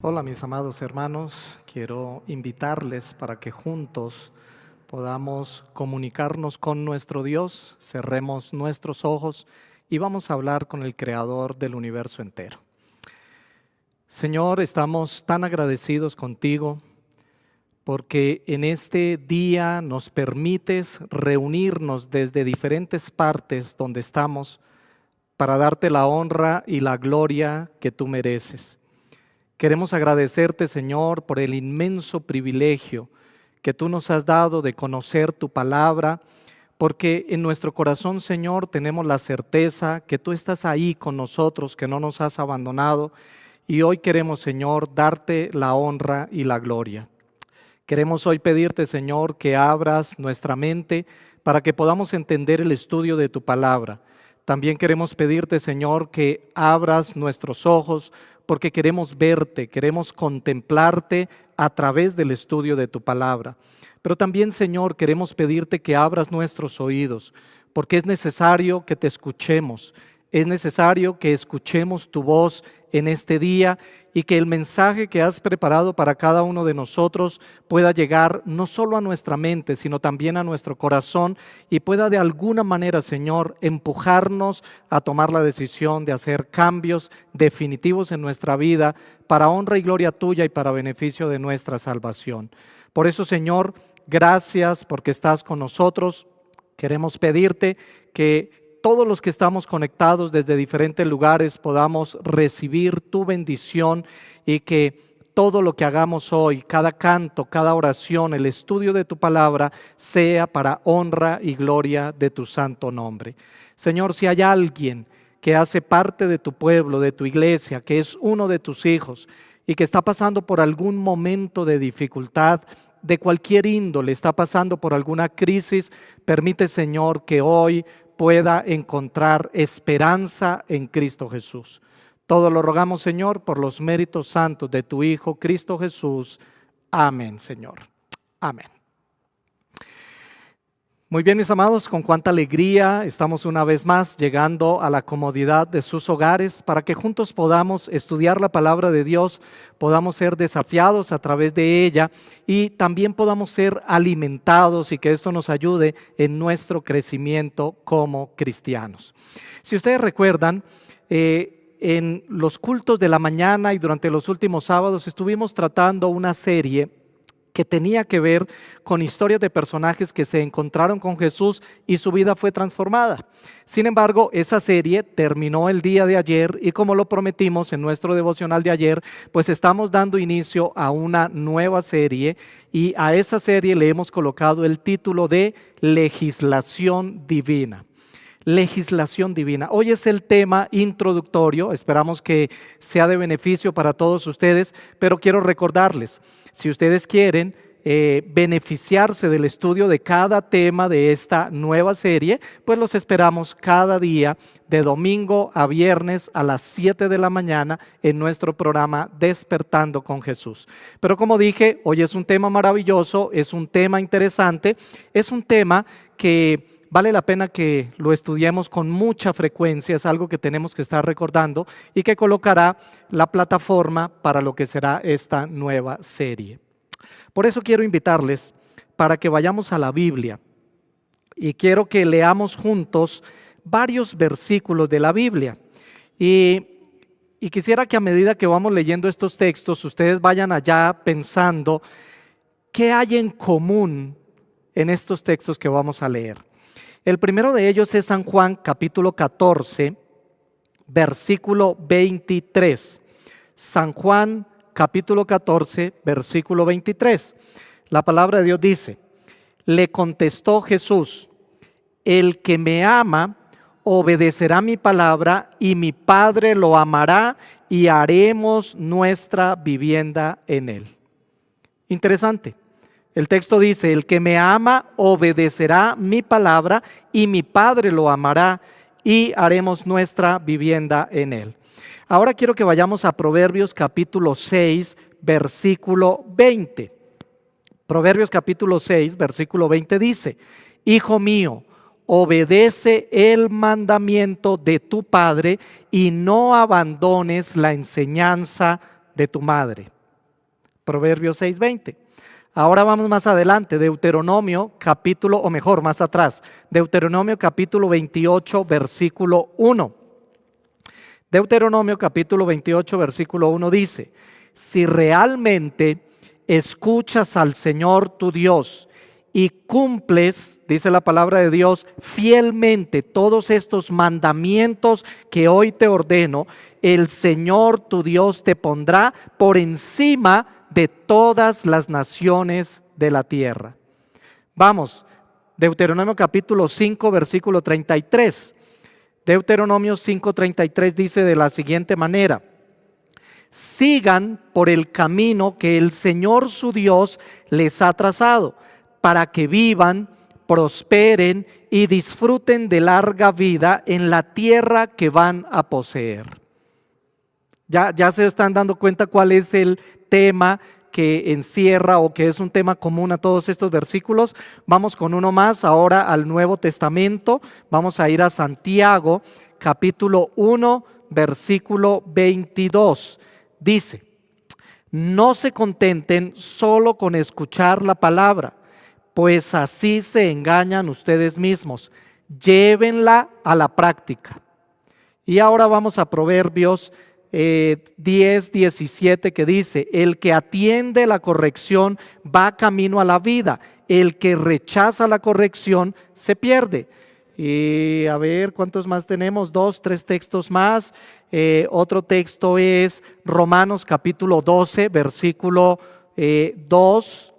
Hola mis amados hermanos, quiero invitarles para que juntos podamos comunicarnos con nuestro Dios, cerremos nuestros ojos y vamos a hablar con el Creador del universo entero. Señor, estamos tan agradecidos contigo porque en este día nos permites reunirnos desde diferentes partes donde estamos para darte la honra y la gloria que tú mereces. Queremos agradecerte, Señor, por el inmenso privilegio que tú nos has dado de conocer tu palabra, porque en nuestro corazón, Señor, tenemos la certeza que tú estás ahí con nosotros, que no nos has abandonado, y hoy queremos, Señor, darte la honra y la gloria. Queremos hoy pedirte, Señor, que abras nuestra mente para que podamos entender el estudio de tu palabra. También queremos pedirte, Señor, que abras nuestros ojos porque queremos verte, queremos contemplarte a través del estudio de tu palabra. Pero también, Señor, queremos pedirte que abras nuestros oídos, porque es necesario que te escuchemos, es necesario que escuchemos tu voz en este día y que el mensaje que has preparado para cada uno de nosotros pueda llegar no solo a nuestra mente, sino también a nuestro corazón y pueda de alguna manera, Señor, empujarnos a tomar la decisión de hacer cambios definitivos en nuestra vida para honra y gloria tuya y para beneficio de nuestra salvación. Por eso, Señor, gracias porque estás con nosotros. Queremos pedirte que todos los que estamos conectados desde diferentes lugares podamos recibir tu bendición y que todo lo que hagamos hoy, cada canto, cada oración, el estudio de tu palabra, sea para honra y gloria de tu santo nombre. Señor, si hay alguien que hace parte de tu pueblo, de tu iglesia, que es uno de tus hijos y que está pasando por algún momento de dificultad, de cualquier índole, está pasando por alguna crisis, permite, Señor, que hoy pueda encontrar esperanza en Cristo Jesús. Todo lo rogamos, Señor, por los méritos santos de tu Hijo, Cristo Jesús. Amén, Señor. Amén. Muy bien, mis amados, con cuánta alegría estamos una vez más llegando a la comodidad de sus hogares para que juntos podamos estudiar la palabra de Dios, podamos ser desafiados a través de ella y también podamos ser alimentados y que esto nos ayude en nuestro crecimiento como cristianos. Si ustedes recuerdan, en los cultos de la mañana y durante los últimos sábados estuvimos tratando una serie que tenía que ver con historias de personajes que se encontraron con Jesús y su vida fue transformada. Sin embargo, esa serie terminó el día de ayer y como lo prometimos en nuestro devocional de ayer, pues estamos dando inicio a una nueva serie y a esa serie le hemos colocado el título de Legislación Divina. Legislación divina. Hoy es el tema introductorio, esperamos que sea de beneficio para todos ustedes, pero quiero recordarles, si ustedes quieren beneficiarse del estudio de cada tema de esta nueva serie, pues los esperamos cada día de domingo a viernes a las 7 de la mañana en nuestro programa Despertando con Jesús. Pero como dije, hoy es un tema maravilloso, es un tema interesante, es un tema que vale la pena que lo estudiemos con mucha frecuencia, es algo que tenemos que estar recordando y que colocará la plataforma para lo que será esta nueva serie. Por eso quiero invitarles para que vayamos a la Biblia y quiero que leamos juntos varios versículos de la Biblia. Y quisiera que a medida que vamos leyendo estos textos, ustedes vayan allá pensando qué hay en común en estos textos que vamos a leer. El primero de ellos es San Juan capítulo 14, versículo 23. San Juan capítulo 14, versículo 23. La palabra de Dios dice: le contestó Jesús, el que me ama obedecerá mi palabra y mi Padre lo amará y haremos nuestra vivienda en él. Interesante. El texto dice, el que me ama obedecerá mi palabra y mi Padre lo amará y haremos nuestra vivienda en él. Ahora quiero que vayamos a Proverbios capítulo 6, versículo 20. Proverbios capítulo 6, versículo 20 dice, hijo mío, obedece el mandamiento de tu padre y no abandones la enseñanza de tu madre. Proverbios 6:20. Ahora vamos más adelante, Deuteronomio capítulo, o mejor, más atrás, Deuteronomio capítulo 28, versículo 1. Deuteronomio capítulo 28, versículo 1 dice: si realmente escuchas al Señor tu Dios y cumples, dice la palabra de Dios, fielmente todos estos mandamientos que hoy te ordeno, el Señor tu Dios te pondrá por encima de todas las naciones de la tierra. Vamos, Deuteronomio capítulo 5, versículo 33. Deuteronomio 5:33 dice de la siguiente manera: sigan por el camino que el Señor su Dios les ha trazado, para que vivan, prosperen y disfruten de larga vida en la tierra que van a poseer. Ya se están dando cuenta cuál es el tema que encierra o que es un tema común a todos estos versículos. Vamos con uno más ahora al Nuevo Testamento. Vamos a ir a Santiago, capítulo 1, versículo 22. Dice: no se contenten solo con escuchar la palabra, pues así se engañan ustedes mismos. Llévenla a la práctica. Y ahora vamos a Proverbios 10:17, que dice: el que atiende la corrección va camino a la vida, el que rechaza la corrección se pierde. Y a ver, ¿cuántos más tenemos? 2, 3 textos más. Otro texto es Romanos capítulo 12, versículo 2.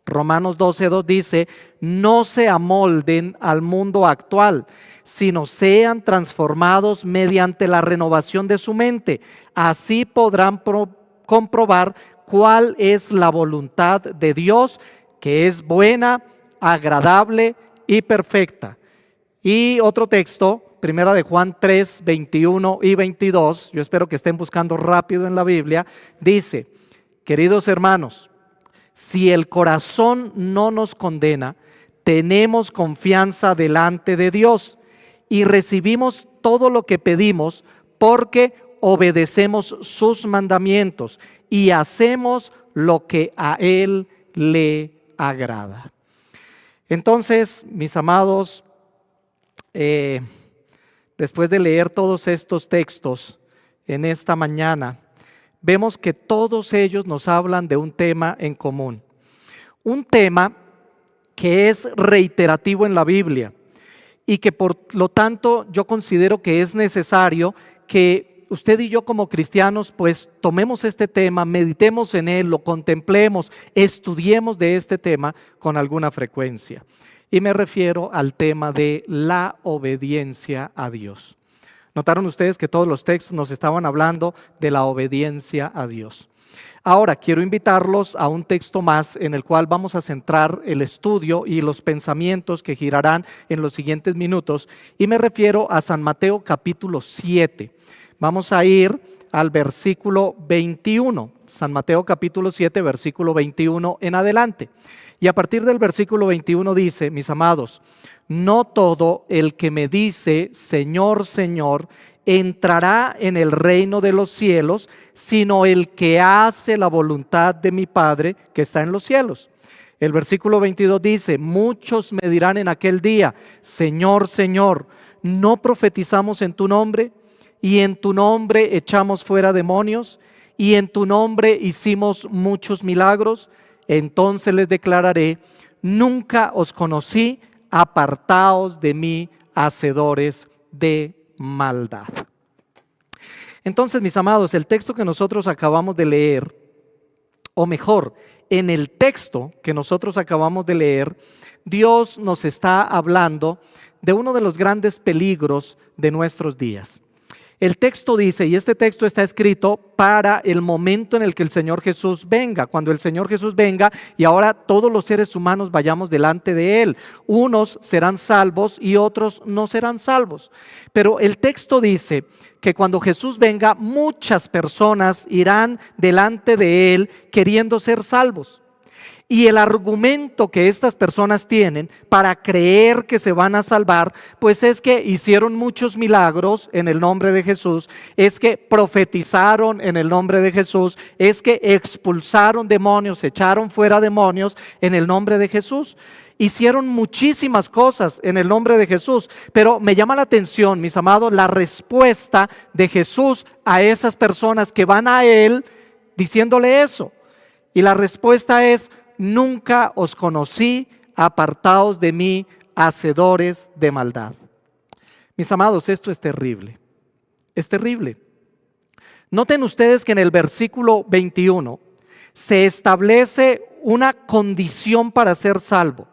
Romanos 12:2 dice: no se amolden al mundo actual, sino sean transformados mediante la renovación de su mente. Así podrán comprobar cuál es la voluntad de Dios, que es buena, agradable y perfecta. Y otro texto, primera de Juan 3, 21 y 22, yo espero que estén buscando rápido en la Biblia, dice: queridos hermanos, si el corazón no nos condena, tenemos confianza delante de Dios y recibimos todo lo que pedimos porque obedecemos sus mandamientos y hacemos lo que a Él le agrada. Entonces, mis amados, después de leer todos estos textos en esta mañana, vemos que todos ellos nos hablan de un tema en común. Un tema que es reiterativo en la Biblia y que por lo tanto yo considero que es necesario que usted y yo como cristianos pues tomemos este tema, meditemos en él, lo contemplemos, estudiemos de este tema con alguna frecuencia. Y me refiero al tema de la obediencia a Dios. Notaron ustedes que todos los textos nos estaban hablando de la obediencia a Dios. Ahora quiero invitarlos a un texto más en el cual vamos a centrar el estudio y los pensamientos que girarán en los siguientes minutos, y me refiero a San Mateo capítulo 7. Vamos a ir al versículo 21, San Mateo capítulo 7, versículo 21 en adelante. Y a partir del versículo 21 dice: mis amados, no todo el que me dice Señor, Señor, entrará en el reino de los cielos, sino el que hace la voluntad de mi Padre que está en los cielos. El versículo 22 dice: muchos me dirán en aquel día, Señor, Señor, ¿no profetizamos en tu nombre? Y en tu nombre echamos fuera demonios, y en tu nombre hicimos muchos milagros. Entonces les declararé: nunca os conocí, apartaos de mí, hacedores de maldad. Entonces, mis amados, el texto que nosotros acabamos de leer, o mejor, en el texto que nosotros acabamos de leer, Dios nos está hablando de uno de los grandes peligros de nuestros días. El texto dice, y este texto está escrito para el momento en el que el Señor Jesús venga, cuando el Señor Jesús venga y ahora todos los seres humanos vayamos delante de Él. Unos serán salvos y otros no serán salvos. Pero el texto dice que cuando Jesús venga, muchas personas irán delante de Él queriendo ser salvos. Y el argumento que estas personas tienen para creer que se van a salvar, pues es que hicieron muchos milagros en el nombre de Jesús, es que profetizaron en el nombre de Jesús, es que expulsaron demonios, echaron fuera demonios en el nombre de Jesús. Hicieron muchísimas cosas en el nombre de Jesús, pero me llama la atención, mis amados, la respuesta de Jesús a esas personas que van a Él diciéndole eso. Y la respuesta es: nunca os conocí, apartaos de mí, hacedores de maldad. Mis amados, esto es terrible. Es terrible. Noten ustedes que en el versículo 21 se establece una condición para ser salvo.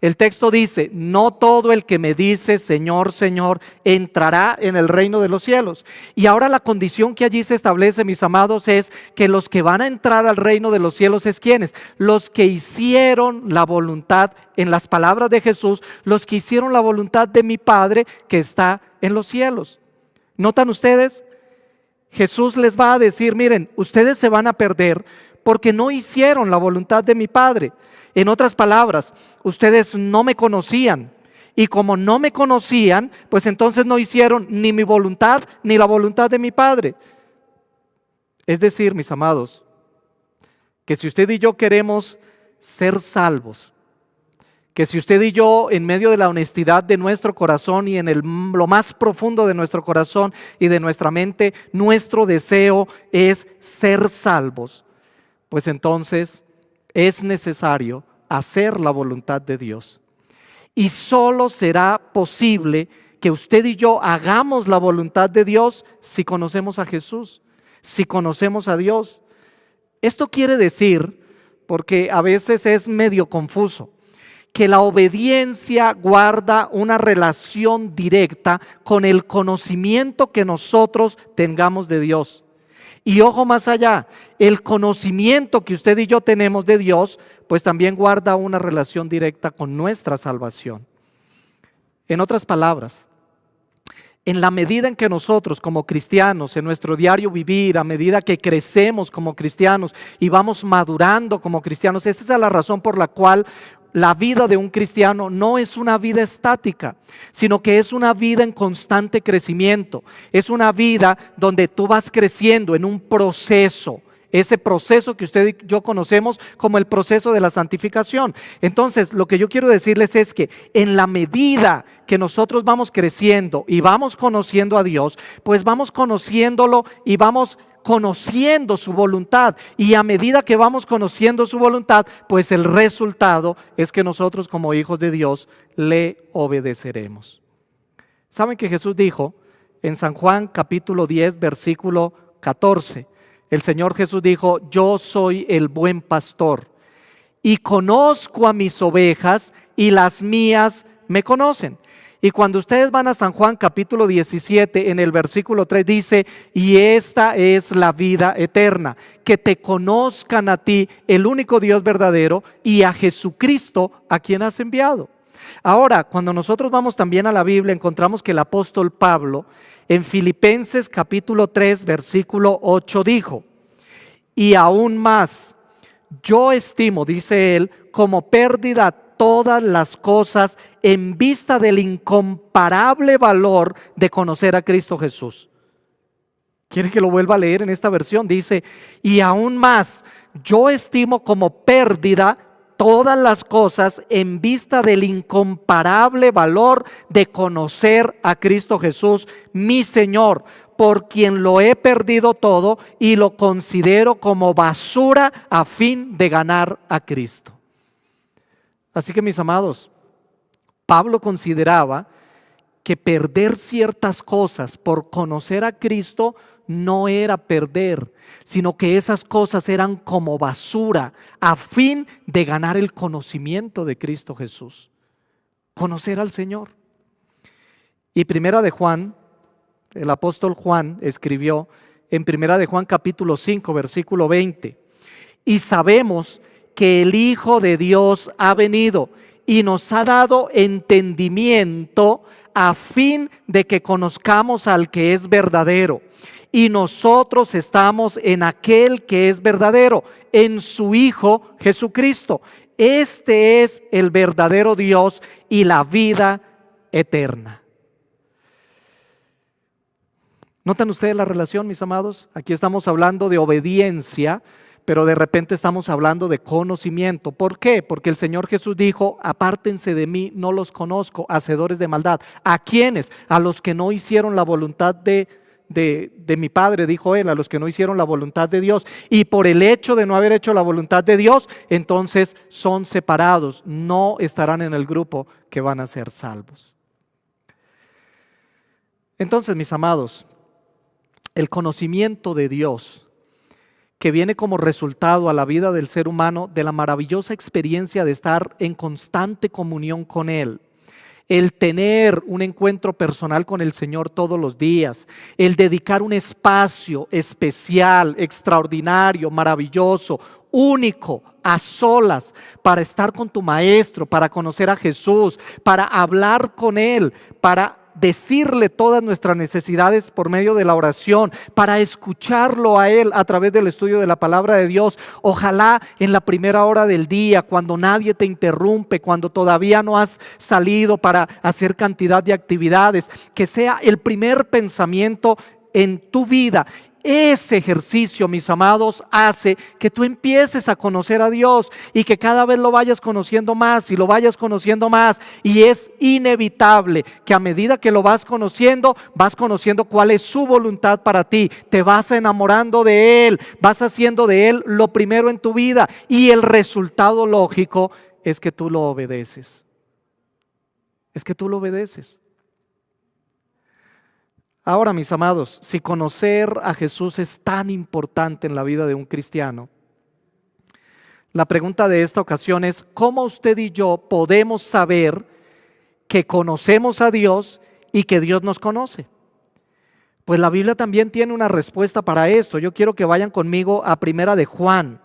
El texto dice: no todo el que me dice Señor, Señor, entrará en el reino de los cielos. Y ahora la condición que allí se establece, mis amados, es que los que van a entrar al reino de los cielos es ¿quiénes? Los que hicieron la voluntad, en las palabras de Jesús, los que hicieron la voluntad de mi Padre que está en los cielos. ¿Notan ustedes? Jesús les va a decir: miren, ustedes se van a perder porque no hicieron la voluntad de mi Padre. En otras palabras, ustedes no me conocían, y como no me conocían, pues entonces no hicieron ni mi voluntad ni la voluntad de mi Padre. Es decir, mis amados, que si usted y yo queremos ser salvos, que si usted y yo, en medio de la honestidad de nuestro corazón y en lo más profundo de nuestro corazón y de nuestra mente, nuestro deseo es ser salvos, pues entonces es necesario hacer la voluntad de Dios. Y solo será posible que usted y yo hagamos la voluntad de Dios si conocemos a Jesús, si conocemos a Dios. Esto quiere decir, porque a veces es medio confuso, que la obediencia guarda una relación directa con el conocimiento que nosotros tengamos de Dios. Y ojo más allá, el conocimiento que usted y yo tenemos de Dios, pues también guarda una relación directa con nuestra salvación. En otras palabras, en la medida en que nosotros como cristianos, en nuestro diario vivir, a medida que crecemos como cristianos y vamos madurando como cristianos, esa es la razón por la cual la vida de un cristiano no es una vida estática, sino que es una vida en constante crecimiento. Es una vida donde tú vas creciendo en un proceso. Ese proceso que usted y yo conocemos como el proceso de la santificación. Entonces, lo que yo quiero decirles es que en la medida que nosotros vamos creciendo y vamos conociendo a Dios, pues vamos conociéndolo y vamos conociendo su voluntad, y a medida que vamos conociendo su voluntad, pues el resultado es que nosotros como hijos de Dios le obedeceremos. ¿Saben que Jesús dijo en San Juan capítulo 10 versículo 14? El Señor Jesús dijo: yo soy el buen pastor y conozco a mis ovejas y las mías me conocen. Y cuando ustedes van a San Juan capítulo 17, en el versículo 3 dice: y esta es la vida eterna, que te conozcan a ti, el único Dios verdadero, y a Jesucristo a quien has enviado. Ahora, cuando nosotros vamos también a la Biblia, encontramos que el apóstol Pablo en Filipenses capítulo 3 versículo 8 dijo: y aún más, yo estimo, dice él, como pérdida todas las cosas en vista del incomparable valor de conocer a Cristo Jesús. ¿Quiere que lo vuelva a leer en esta versión? Dice: y aún más, yo estimo como pérdida todas las cosas en vista del incomparable valor de conocer a Cristo Jesús, mi Señor, por quien lo he perdido todo y lo considero como basura a fin de ganar a Cristo. Así que, mis amados, Pablo consideraba que perder ciertas cosas por conocer a Cristo no era perder, sino que esas cosas eran como basura a fin de ganar el conocimiento de Cristo Jesús, conocer al Señor. Y Primera de Juan, el apóstol Juan escribió en Primera de Juan capítulo 5 versículo 20: y sabemos que el Hijo de Dios ha venido y nos ha dado entendimiento a fin de que conozcamos al que es verdadero. y nosotros estamos en aquel que es verdadero, en su Hijo Jesucristo. Este es el verdadero Dios y la vida eterna. ¿Notan ustedes la relación, mis amados? Aquí estamos hablando de obediencia, pero de repente estamos hablando de conocimiento. ¿Por qué? Porque el Señor Jesús dijo: apártense de mí, no los conozco, hacedores de maldad. ¿A quiénes? A los que no hicieron la voluntad de mi Padre, dijo él, a los que no hicieron la voluntad de Dios. Y por el hecho de no haber hecho la voluntad de Dios, entonces son separados, no estarán en el grupo que van a ser salvos. Entonces, mis amados, el conocimiento de Dios, que viene como resultado a la vida del ser humano de la maravillosa experiencia de estar en constante comunión con Él, el tener un encuentro personal con el Señor todos los días, el dedicar un espacio especial, extraordinario, maravilloso, único, a solas, para estar con tu Maestro, para conocer a Jesús, para hablar con Él, para decirle todas nuestras necesidades por medio de la oración, para escucharlo a Él a través del estudio de la palabra de Dios. Ojalá en la primera hora del día, cuando nadie te interrumpe, cuando todavía no has salido para hacer cantidad de actividades, que sea el primer pensamiento en tu vida. Ese ejercicio, mis amados, hace que tú empieces a conocer a Dios y que cada vez lo vayas conociendo más y lo vayas conociendo más. Y es inevitable que a medida que lo vas conociendo cuál es su voluntad para ti. Te vas enamorando de Él, vas haciendo de Él lo primero en tu vida y el resultado lógico es que tú lo obedeces. Es que tú lo obedeces. Ahora, mis amados, si conocer a Jesús es tan importante en la vida de un cristiano, la pregunta de esta ocasión es: ¿cómo usted y yo podemos saber que conocemos a Dios y que Dios nos conoce? Pues la Biblia también tiene una respuesta para esto. Yo quiero que vayan conmigo a Primera de Juan,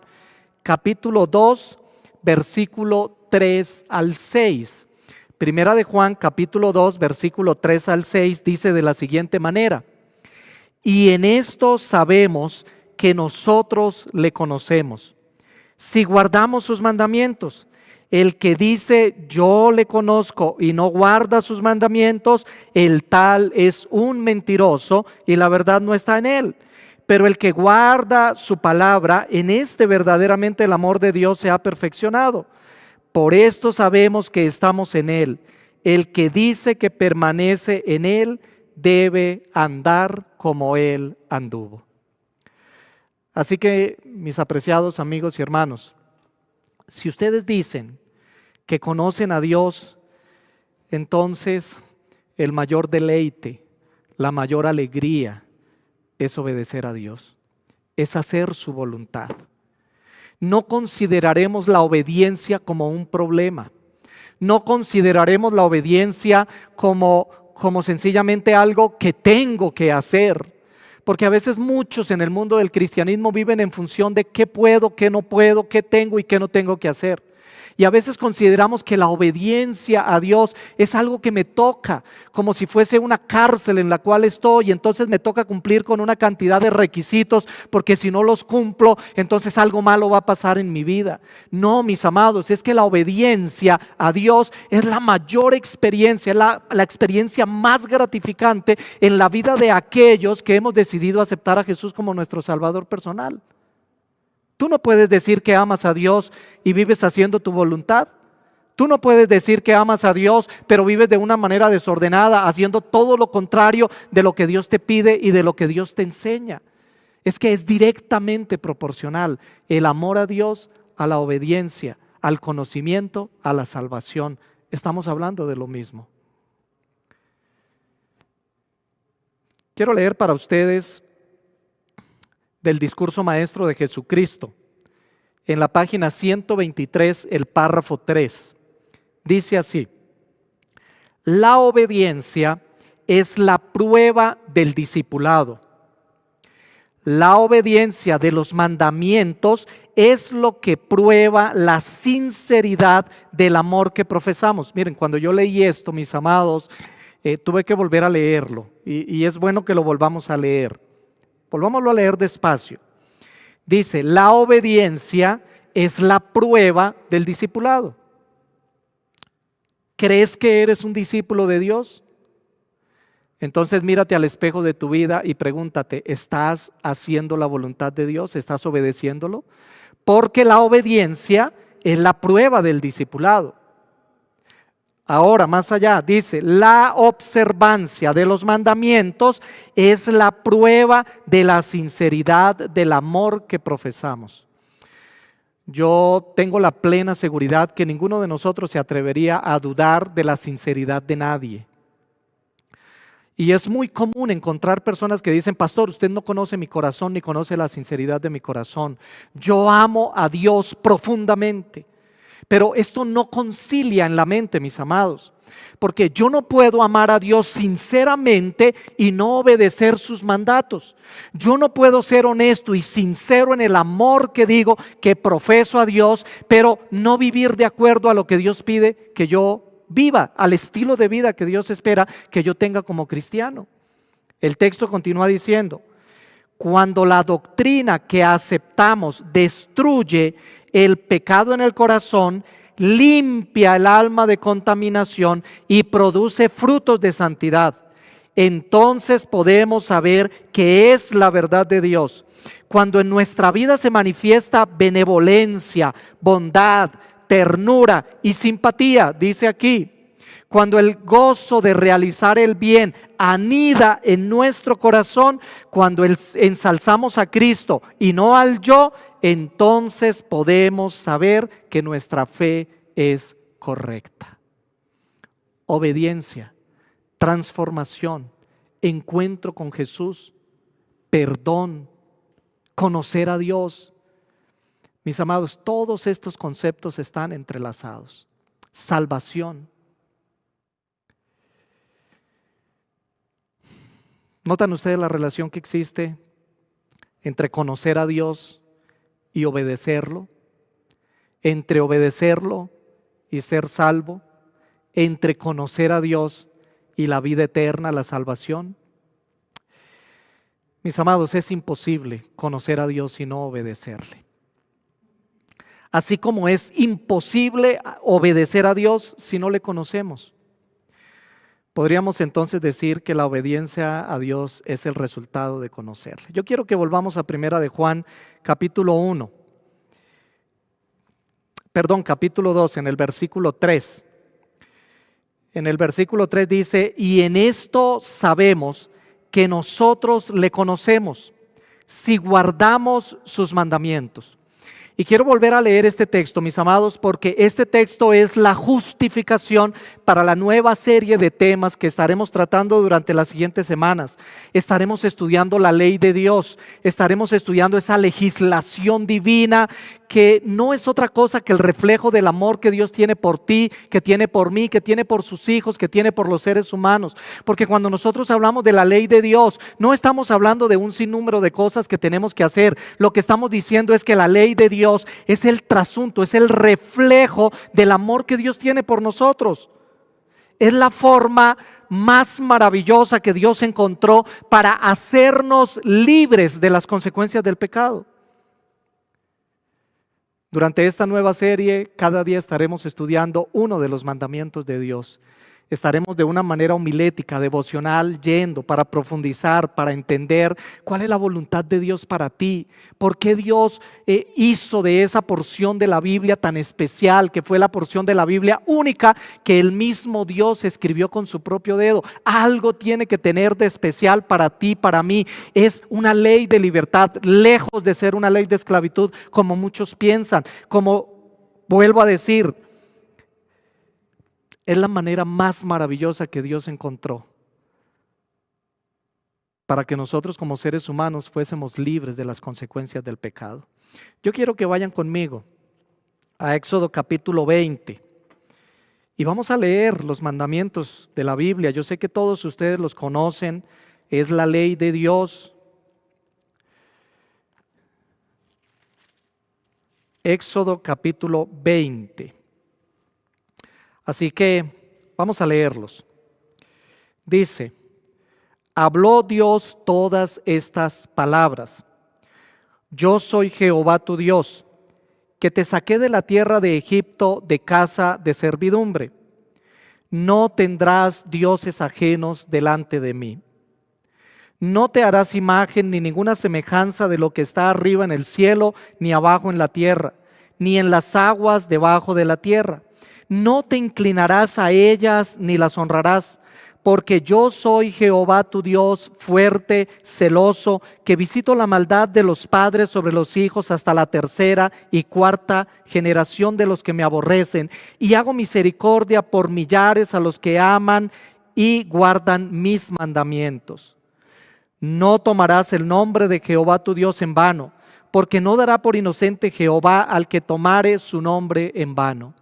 capítulo 2, versículo 3 al 6. Primera de Juan, capítulo 2, versículo 3 al 6, dice de la siguiente manera: y en esto sabemos que nosotros le conocemos, si guardamos sus mandamientos. El que dice yo le conozco y no guarda sus mandamientos, el tal es un mentiroso y la verdad no está en él. Pero el que guarda su palabra, en este verdaderamente el amor de Dios se ha perfeccionado. Por esto sabemos que estamos en Él. El que dice que permanece en Él debe andar como Él anduvo. Así que, mis apreciados amigos y hermanos, si ustedes dicen que conocen a Dios, entonces el mayor deleite, la mayor alegría es obedecer a Dios, es hacer su voluntad. No consideraremos la obediencia como un problema. No consideraremos la obediencia como sencillamente algo que tengo que hacer. Porque a veces muchos en el mundo del cristianismo viven en función de qué puedo, qué no puedo, qué tengo y qué no tengo que hacer. Y a veces consideramos que la obediencia a Dios es algo que me toca, como si fuese una cárcel en la cual estoy, y entonces me toca cumplir con una cantidad de requisitos, porque si no los cumplo, entonces algo malo va a pasar en mi vida. No, mis amados, es que la obediencia a Dios es la mayor experiencia, la experiencia más gratificante en la vida de aquellos que hemos decidido aceptar a Jesús como nuestro Salvador personal. Tú no puedes decir que amas a Dios y vives haciendo tu voluntad. Tú no puedes decir que amas a Dios, pero vives de una manera desordenada, haciendo todo lo contrario de lo que Dios te pide y de lo que Dios te enseña. Es que es directamente proporcional el amor a Dios a la obediencia, al conocimiento, a la salvación. Estamos hablando de lo mismo. Quiero leer para ustedes del discurso maestro de Jesucristo, en la página 123, el párrafo 3. Dice así: la obediencia es la prueba del discipulado. La obediencia de los mandamientos es lo que prueba la sinceridad del amor que profesamos. Miren, cuando yo leí esto, mis amados, tuve que volver a leerlo y es bueno que lo volvamos a leer. Volvámoslo a leer despacio. Dice, la obediencia es la prueba del discipulado. ¿Crees que eres un discípulo de Dios? Entonces mírate al espejo de tu vida y pregúntate, ¿estás haciendo la voluntad de Dios? ¿Estás obedeciéndolo? Porque la obediencia es la prueba del discipulado. Ahora, más allá, dice, la observancia de los mandamientos es la prueba de la sinceridad del amor que profesamos. Yo tengo la plena seguridad que ninguno de nosotros se atrevería a dudar de la sinceridad de nadie. Y es muy común encontrar personas que dicen, pastor, usted no conoce mi corazón ni conoce la sinceridad de mi corazón. Yo amo a Dios profundamente. Pero esto no concilia en la mente, mis amados, porque yo no puedo amar a Dios sinceramente y no obedecer sus mandatos. Yo no puedo ser honesto y sincero en el amor que digo que profeso a Dios, pero no vivir de acuerdo a lo que Dios pide que yo viva, al estilo de vida que Dios espera que yo tenga como cristiano. El texto continúa diciendo, cuando la doctrina que aceptamos destruye el pecado en el corazón, limpia el alma de contaminación y produce frutos de santidad, entonces podemos saber que es la verdad de Dios. Cuando en nuestra vida se manifiesta benevolencia, bondad, ternura y simpatía, dice aquí, cuando el gozo de realizar el bien anida en nuestro corazón, cuando ensalzamos a Cristo y no al yo, entonces podemos saber que nuestra fe es correcta. Obediencia, transformación, encuentro con Jesús, perdón, conocer a Dios. Mis amados, todos estos conceptos están entrelazados. Salvación. ¿Notan ustedes la relación que existe entre conocer a Dios y obedecerlo? Entre obedecerlo y ser salvo, entre conocer a Dios y la vida eterna, la salvación. Mis amados, es imposible conocer a Dios y no obedecerle. Así como es imposible obedecer a Dios si no le conocemos. Podríamos entonces decir que la obediencia a Dios es el resultado de conocerle. Yo quiero que volvamos a Primera de Juan, capítulo 2, en el versículo 3. En el versículo 3 dice, y en esto sabemos que nosotros le conocemos, si guardamos sus mandamientos. Y quiero volver a leer este texto, mis amados, porque este texto es la justificación para la nueva serie de temas que estaremos tratando durante las siguientes semanas. Estaremos estudiando la ley de Dios, estaremos estudiando esa legislación divina que no es otra cosa que el reflejo del amor que Dios tiene por ti, que tiene por mí, que tiene por sus hijos, que tiene por los seres humanos. Porque cuando nosotros hablamos de la ley de Dios, no estamos hablando de un sinnúmero de cosas que tenemos que hacer. Lo que estamos diciendo es que la ley de Dios es el trasunto, es el reflejo del amor que Dios tiene por nosotros. Es la forma más maravillosa que Dios encontró para hacernos libres de las consecuencias del pecado. Durante esta nueva serie, cada día estaremos estudiando uno de los mandamientos de Dios. Estaremos de una manera homilética, devocional, yendo para profundizar, para entender cuál es la voluntad de Dios para ti. ¿Por qué Dios hizo de esa porción de la Biblia tan especial, que fue la porción de la Biblia única que el mismo Dios escribió con su propio dedo? Algo tiene que tener de especial para ti, para mí. Es una ley de libertad, lejos de ser una ley de esclavitud, como muchos piensan. Como vuelvo a decir, es la manera más maravillosa que Dios encontró para que nosotros como seres humanos fuésemos libres de las consecuencias del pecado. Yo quiero que vayan conmigo a Éxodo capítulo 20 y vamos a leer los mandamientos de la Biblia. Yo sé que todos ustedes los conocen, es la ley de Dios. Éxodo capítulo 20. Así que vamos a leerlos. Dice, Habló Dios todas estas palabras. Yo soy Jehová tu Dios, que te saqué de la tierra de Egipto de casa de servidumbre. No tendrás dioses ajenos delante de mí. No te harás imagen ni ninguna semejanza de lo que está arriba en el cielo, ni abajo en la tierra, ni en las aguas debajo de la tierra. No te inclinarás a ellas ni las honrarás, porque yo soy Jehová tu Dios, fuerte, celoso, que visito la maldad de los padres sobre los hijos hasta la tercera y cuarta generación de los que me aborrecen, y hago misericordia por millares a los que aman y guardan mis mandamientos. No tomarás el nombre de Jehová tu Dios en vano, porque no dará por inocente Jehová al que tomare su nombre en vano.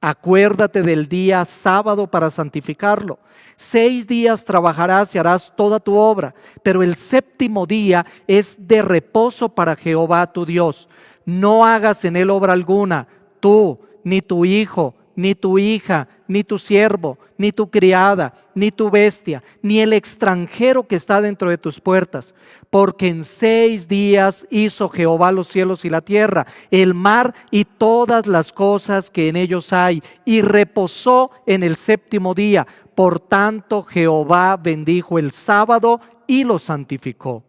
Acuérdate del día sábado para santificarlo. 6 días trabajarás y harás toda tu obra, pero el séptimo día es de reposo para Jehová tu Dios. No hagas en él obra alguna, tú, ni tu hijo, ni tu hija, ni tu siervo, ni tu criada, ni tu bestia, ni el extranjero que está dentro de tus puertas. Porque en 6 días hizo Jehová los cielos y la tierra, el mar y todas las cosas que en ellos hay, y reposó en el séptimo día. Por tanto, Jehová bendijo el sábado y lo santificó.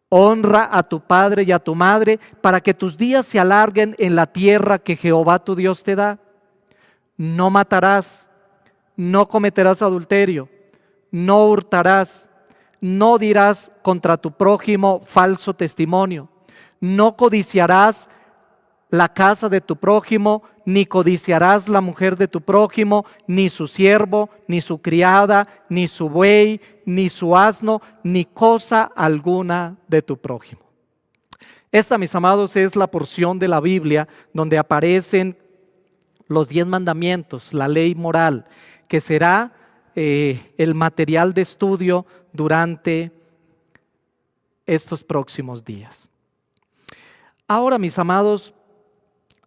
Honra a tu padre y a tu madre, para que tus días se alarguen en la tierra que Jehová tu Dios te da. No matarás, no cometerás adulterio, no hurtarás, no dirás contra tu prójimo falso testimonio, no codiciarás la casa de tu prójimo, ni codiciarás la mujer de tu prójimo, ni su siervo, ni su criada, ni su buey, ni su asno, ni cosa alguna de tu prójimo. Esta, mis amados, es la porción de la Biblia donde aparecen los 10 mandamientos, la ley moral, que será el material de estudio durante estos próximos días. Ahora, mis amados,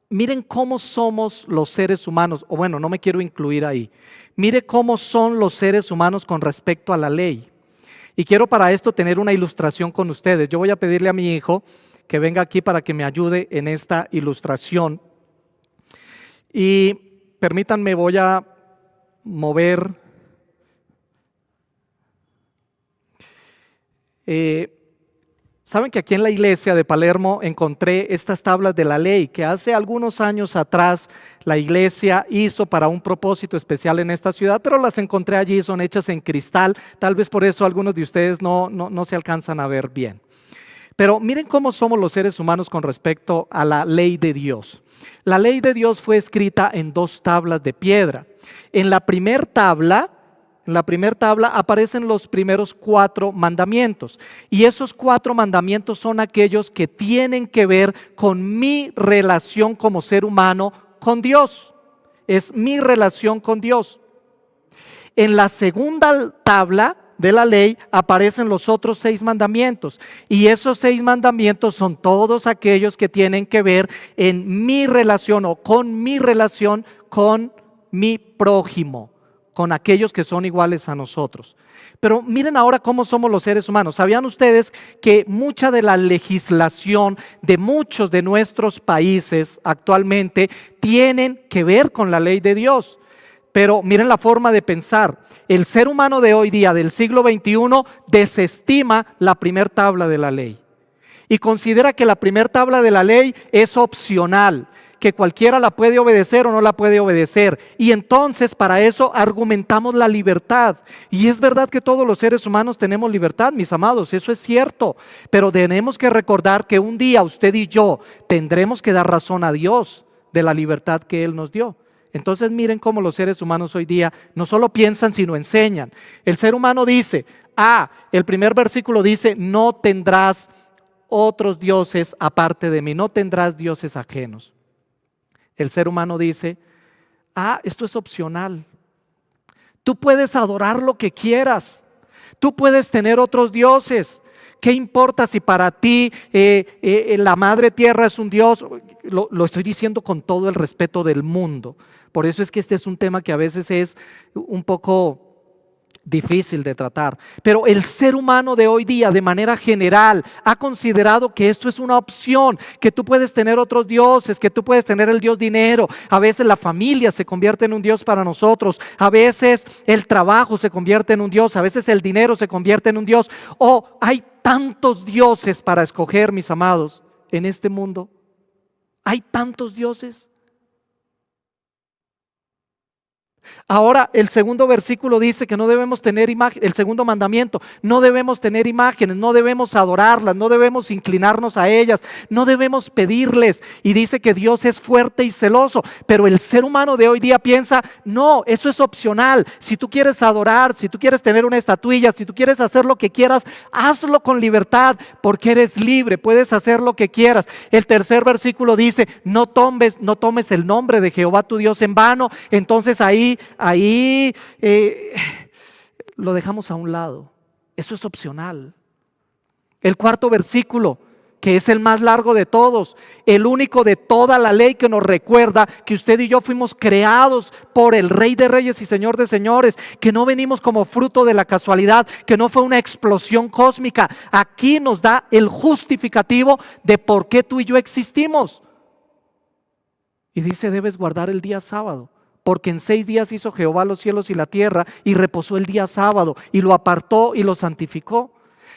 miren cómo somos los seres humanos, o bueno, no me quiero incluir ahí. Mire cómo son los seres humanos con respecto a la ley. Y quiero para esto tener una ilustración con ustedes. Yo voy a pedirle a mi hijo que venga aquí para que me ayude en esta ilustración. Y permítanme, voy a mover saben que aquí en la iglesia de Palermo encontré estas tablas de la ley que hace algunos años atrás la iglesia hizo para un propósito especial en esta ciudad, pero las encontré allí, son hechas en cristal, tal vez por eso algunos de ustedes no se alcanzan a ver bien. Pero miren cómo somos los seres humanos con respecto a la ley de Dios. La ley de Dios fue escrita en 2 tablas de piedra. En la primera tabla aparecen los primeros 4 mandamientos. Y esos 4 mandamientos son aquellos que tienen que ver con mi relación como ser humano con Dios. Es mi relación con Dios. En la segunda tabla de la ley aparecen los otros 6 mandamientos, y esos 6 mandamientos son todos aquellos que tienen que ver en mi relación o con mi relación con mi prójimo, con aquellos que son iguales a nosotros. Pero miren ahora cómo somos los seres humanos. ¿Sabían ustedes que mucha de la legislación de muchos de nuestros países actualmente tienen que ver con la ley de Dios? Pero miren la forma de pensar. El ser humano de hoy día, del siglo XXI, desestima la primera tabla de la ley y considera que la primera tabla de la ley es opcional, que cualquiera la puede obedecer o no la puede obedecer. Y entonces para eso argumentamos la libertad. Y es verdad que todos los seres humanos tenemos libertad, mis amados, eso es cierto. Pero tenemos que recordar que un día usted y yo tendremos que dar razón a Dios de la libertad que Él nos dio. Entonces miren cómo los seres humanos hoy día no solo piensan, sino enseñan. El ser humano dice, el primer versículo dice, no tendrás otros dioses aparte de mí, no tendrás dioses ajenos. El ser humano dice, esto es opcional. Tú puedes adorar lo que quieras, tú puedes tener otros dioses. ¿Qué importa si para ti la madre tierra es un dios? Lo estoy diciendo con todo el respeto del mundo. Por eso es que este es un tema que a veces es un poco difícil de tratar. Pero el ser humano de hoy día, de manera general, ha considerado que esto es una opción, que tú puedes tener otros dioses, que tú puedes tener el dios dinero. A veces la familia se convierte en un dios para nosotros, a veces el trabajo se convierte en un dios, a veces el dinero se convierte en un dios. Hay tantos dioses para escoger, mis amados, en este mundo. Hay tantos dioses. Ahora el segundo versículo dice que no debemos tener imágenes, el segundo mandamiento, no debemos tener imágenes, no debemos adorarlas, no debemos inclinarnos a ellas, no debemos pedirles. Y dice que Dios es fuerte y celoso, pero el ser humano de hoy día piensa, no, eso es opcional. Si tú quieres adorar, si tú quieres tener una estatuilla, si tú quieres hacer lo que quieras, hazlo con libertad, porque eres libre, puedes hacer lo que quieras. El tercer versículo dice, no tomes el nombre de Jehová tu Dios en vano. Entonces ahí lo dejamos a un lado. Eso es opcional. El cuarto versículo, que es el más largo de todos, el único de toda la ley que nos recuerda que usted y yo fuimos creados por el Rey de Reyes y Señor de Señores, que no venimos como fruto de la casualidad, que no fue una explosión cósmica. Aquí nos da el justificativo de por qué tú y yo existimos. Y dice, debes guardar el día sábado, porque en 6 días hizo Jehová los cielos y la tierra y reposó el día sábado y lo apartó y lo santificó.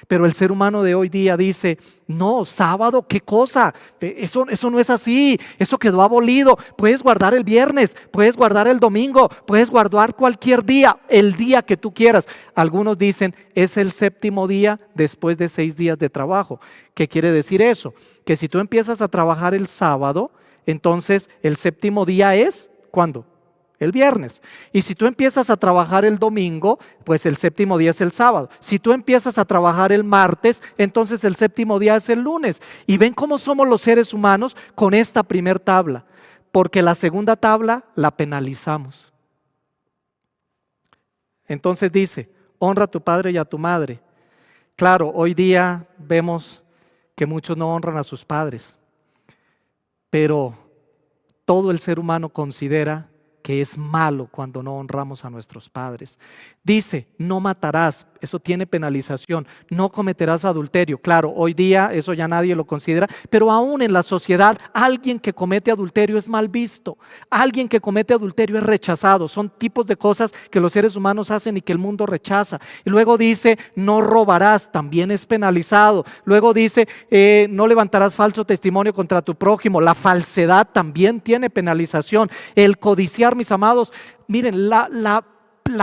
Pero el ser humano de hoy día dice, no, sábado, ¿qué cosa? Eso no es así, eso quedó abolido. Puedes guardar el viernes, puedes guardar el domingo, puedes guardar cualquier día, el día que tú quieras. Algunos dicen, es el séptimo día después de 6 días de trabajo. ¿Qué quiere decir eso? Que si tú empiezas a trabajar el sábado, entonces el séptimo día es, ¿cuándo? El viernes. Y si tú empiezas a trabajar el domingo, pues el séptimo día es el sábado. Si tú empiezas a trabajar el martes, entonces el séptimo día es el lunes. Y ven cómo somos los seres humanos con esta primer tabla, porque la segunda tabla la penalizamos. Entonces dice, honra a tu padre y a tu madre. Claro, hoy día vemos que muchos no honran a sus padres, pero todo el ser humano considera que es malo cuando no honramos a nuestros padres. Dice, no matarás, eso tiene penalización. No cometerás adulterio. Claro, hoy día eso ya nadie lo considera, pero aún en la sociedad alguien que comete adulterio es mal visto. Alguien que comete adulterio es rechazado. Son tipos de cosas que los seres humanos hacen y que el mundo rechaza. Y luego dice, no robarás, también es penalizado. Luego dice, no levantarás falso testimonio contra tu prójimo. La falsedad también tiene penalización. El codiciar, mis amados, miren, la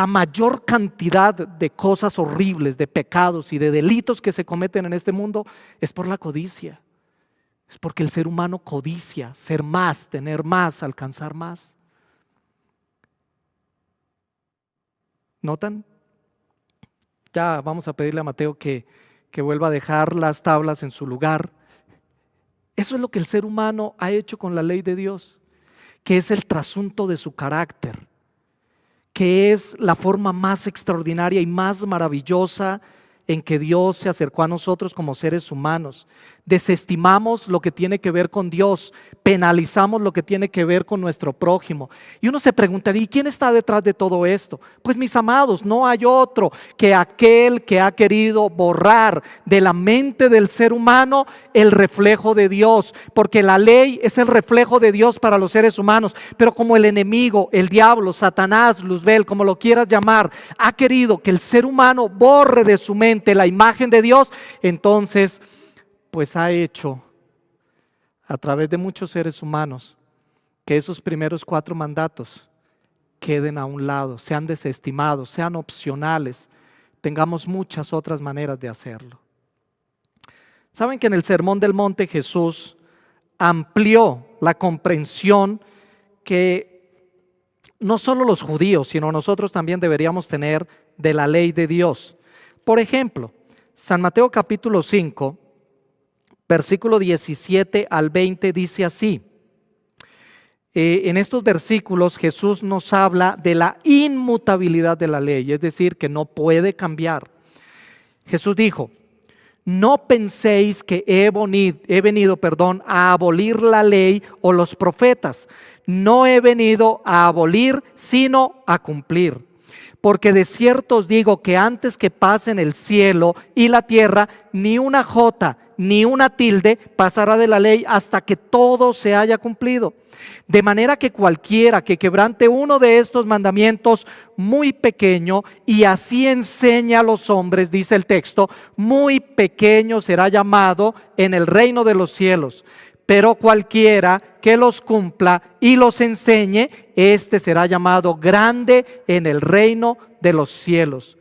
mayor cantidad de cosas horribles, de pecados y de delitos que se cometen en este mundo es por la codicia. Es porque el ser humano codicia ser más, tener más, alcanzar más. ¿Notan? Ya vamos a pedirle a Mateo que vuelva a dejar las tablas en su lugar. Eso es lo que el ser humano ha hecho con la ley de Dios, que es el trasunto de su carácter, que es la forma más extraordinaria y más maravillosa en que Dios se acercó a nosotros como seres humanos. Desestimamos lo que tiene que ver con Dios, penalizamos lo que tiene que ver con nuestro prójimo. Y uno se preguntaría, ¿y quién está detrás de todo esto? Pues mis amados, no hay otro que aquel que ha querido borrar de la mente del ser humano el reflejo de Dios, porque la ley es el reflejo de Dios para los seres humanos, pero como el enemigo, el diablo, Satanás, Luzbel, como lo quieras llamar, ha querido que el ser humano borre de su mente la imagen de Dios, entonces pues ha hecho a través de muchos seres humanos que esos primeros 4 mandatos queden a un lado, sean desestimados, sean opcionales, tengamos muchas otras maneras de hacerlo. Saben que en el Sermón del Monte Jesús amplió la comprensión que no solo los judíos, sino nosotros también deberíamos tener de la ley de Dios. Por ejemplo, San Mateo capítulo 5, versículo 17 al 20 dice así. En estos versículos Jesús nos habla de la inmutabilidad de la ley, es decir, que no puede cambiar. Jesús dijo, no penséis que he venido a abolir la ley o los profetas. No he venido a abolir, sino a cumplir. Porque de cierto os digo que antes que pasen el cielo y la tierra, ni una jota ni una tilde pasará de la ley hasta que todo se haya cumplido. De manera que cualquiera que quebrante uno de estos mandamientos muy pequeño y así enseña a los hombres, dice el texto, muy pequeño será llamado en el reino de los cielos. Pero cualquiera que los cumpla y los enseñe, este será llamado grande en el reino de los cielos.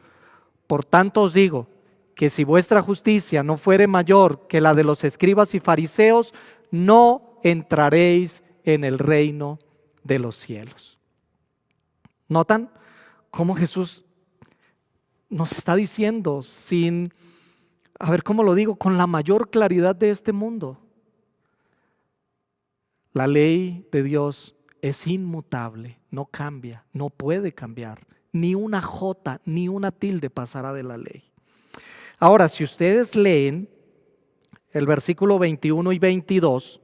Por tanto os digo que si vuestra justicia no fuere mayor que la de los escribas y fariseos, no entraréis en el reino de los cielos. ¿Notan cómo Jesús nos está diciendo ¿cómo lo digo? Con la mayor claridad de este mundo? La ley de Dios es inmutable, no cambia, no puede cambiar. Ni una jota, ni una tilde pasará de la ley. Ahora, si ustedes leen el versículo 21 y 22,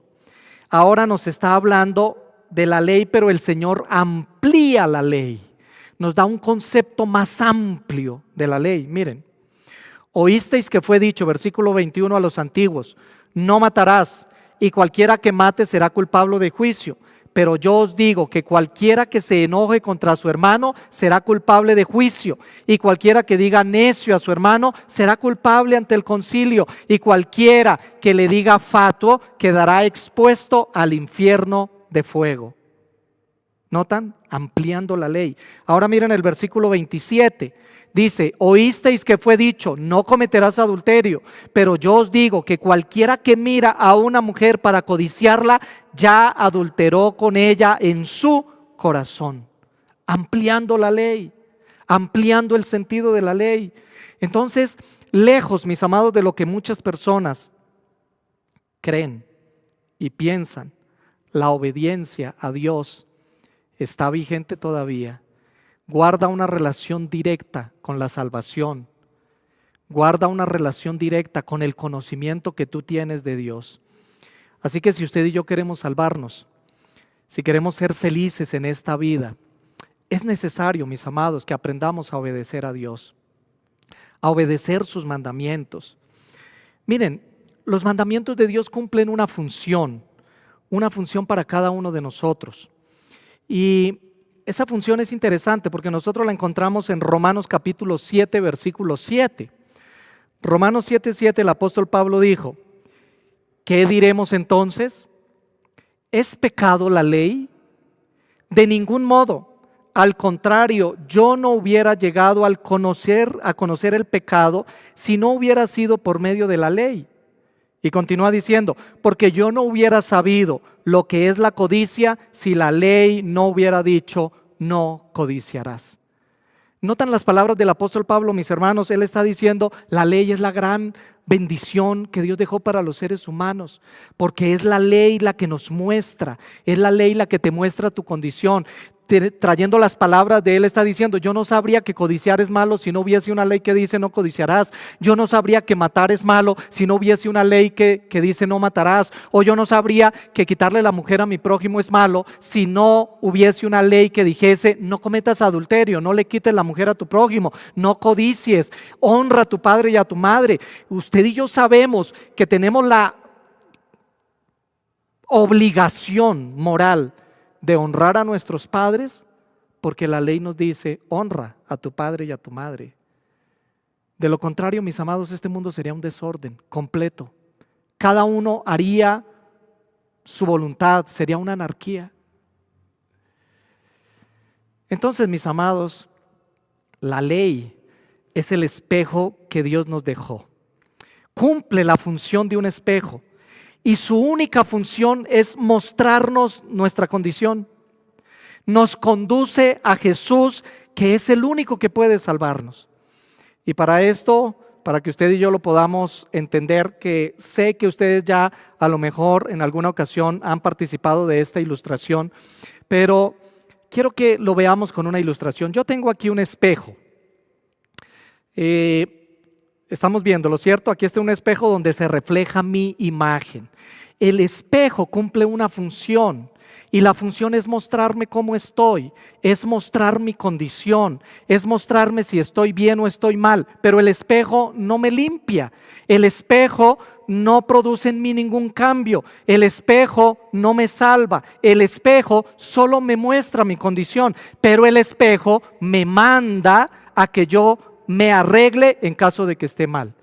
ahora nos está hablando de la ley, pero el Señor amplía la ley. Nos da un concepto más amplio de la ley. Miren, oísteis que fue dicho, versículo 21, a los antiguos, no matarás, y cualquiera que mate será culpable de juicio. Pero yo os digo que cualquiera que se enoje contra su hermano será culpable de juicio, y cualquiera que diga necio a su hermano será culpable ante el concilio, y cualquiera que le diga fatuo quedará expuesto al infierno de fuego. ¿Notan? Ampliando la ley. Ahora miren el versículo 27. Dice, oísteis que fue dicho, no cometerás adulterio, pero yo os digo que cualquiera que mira a una mujer para codiciarla, ya adulteró con ella en su corazón. Ampliando la ley, ampliando el sentido de la ley. Entonces, lejos, mis amados, de lo que muchas personas creen y piensan, la obediencia a Dios está vigente todavía. Guarda una relación directa con la salvación. Guarda una relación directa con el conocimiento que tú tienes de Dios. Así que si usted y yo queremos salvarnos, si queremos ser felices en esta vida, es necesario, mis amados, que aprendamos a obedecer a Dios, a obedecer sus mandamientos. Miren, los mandamientos de Dios cumplen una función para cada uno de nosotros. Y esa función es interesante porque nosotros la encontramos en Romanos capítulo 7, versículo 7. Romanos 7:7, el apóstol Pablo dijo, ¿qué diremos entonces? ¿Es pecado la ley? De ningún modo. Al contrario, yo no hubiera llegado a conocer el pecado si no hubiera sido por medio de la ley. Y continúa diciendo, porque yo no hubiera sabido lo que es la codicia si la ley no hubiera dicho, no codiciarás. ¿Notan las palabras del apóstol Pablo, mis hermanos? Él está diciendo, la ley es la gran bendición que Dios dejó para los seres humanos, porque es la ley la que nos muestra, es la ley la que te muestra tu condición. Trayendo las palabras de él, está diciendo, yo no sabría que codiciar es malo si no hubiese una ley que dice no codiciarás. Yo no sabría que matar es malo si no hubiese una ley que dice no matarás. O yo no sabría que quitarle la mujer a mi prójimo es malo si no hubiese una ley que dijese no cometas adulterio, no le quites la mujer a tu prójimo, no codicies, honra a tu padre y a tu madre. Usted y yo sabemos que tenemos la obligación moral de honrar a nuestros padres, porque la ley nos dice, honra a tu padre y a tu madre. De lo contrario, mis amados, este mundo sería un desorden completo. Cada uno haría su voluntad, sería una anarquía. Entonces, mis amados, la ley es el espejo que Dios nos dejó. Cumple la función de un espejo. Y su única función es mostrarnos nuestra condición. Nos conduce a Jesús, que es el único que puede salvarnos. Y para esto, para que usted y yo lo podamos entender, que sé que ustedes ya a lo mejor en alguna ocasión han participado de esta ilustración, pero quiero que lo veamos con una ilustración. Yo tengo aquí un espejo. Estamos viéndolo, ¿cierto? Aquí está un espejo donde se refleja mi imagen. El espejo cumple una función. Y la función es mostrarme cómo estoy, es mostrar mi condición, es mostrarme si estoy bien o estoy mal. Pero el espejo no me limpia, el espejo no produce en mí ningún cambio, el espejo no me salva, el espejo solo me muestra mi condición, pero el espejo me manda a que yo me arregle en caso de que esté mal.